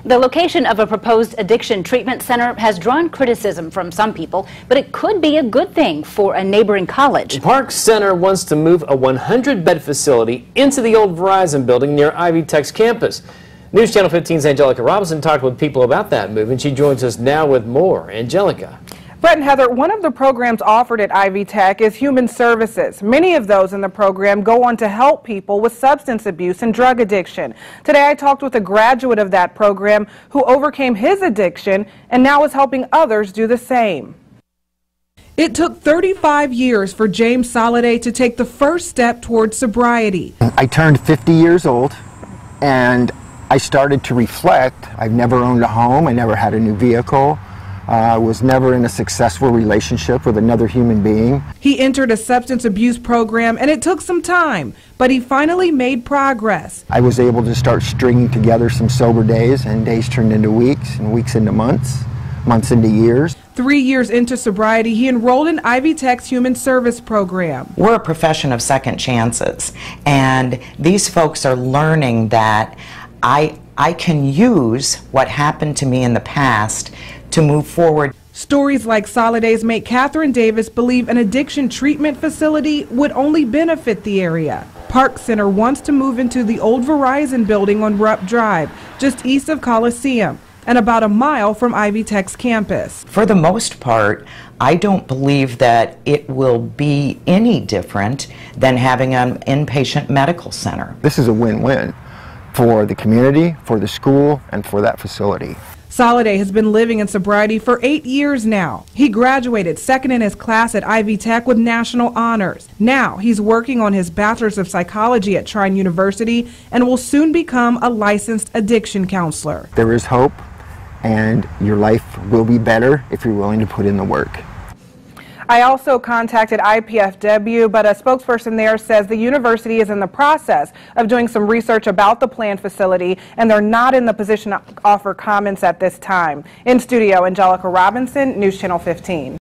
The location of a proposed addiction treatment center has drawn criticism from some people, but it could be a good thing for a neighboring college. The Park Center wants to move a 100-bed facility into the old Verizon building near Ivy Tech's campus. News Channel 15's Angelica Robinson talked with people about that move, and she joins us now with more. Angelica. Brett and Heather, one of the programs offered at Ivy Tech is human services. Many of those in the program go on to help people with substance abuse and drug addiction. Today I talked with a graduate of that program who overcame his addiction and now is helping others do the same. It took 35 years for James Soliday to take the first step towards sobriety. I turned 50 years old and I started to reflect. I've never owned a home. I never had a new vehicle. I was never in a successful relationship with another human being. He entered a substance abuse program and it took some time, but he finally made progress. I was able to start stringing together some sober days, and days turned into weeks, and weeks into months, months into years. 3 years into sobriety, he enrolled in Ivy Tech's human service program. We're a profession of second chances, and these folks are learning that I can use what happened to me in the past to move forward. Stories like Soliday's make Catherine Davis believe an addiction treatment facility would only benefit the area. Park Center wants to move into the old Verizon building on Rupp Drive, just east of Coliseum, and about a mile from Ivy Tech's campus. For the most part, I don't believe that it will be any different than having an inpatient medical center. This is a win-win for the community, for the school, and for that facility. Soliday has been living in sobriety for 8 years now. He graduated second in his class at Ivy Tech with national honors. Now he's working on his bachelor's of psychology at Trine University and will soon become a licensed addiction counselor. There is hope, and your life will be better if you're willing to put in the work. I also contacted IPFW, but a spokesperson there says the university is in the process of doing some research about the planned facility, and they're not in the position to offer comments at this time. In studio, Angelica Robinson, News Channel 15.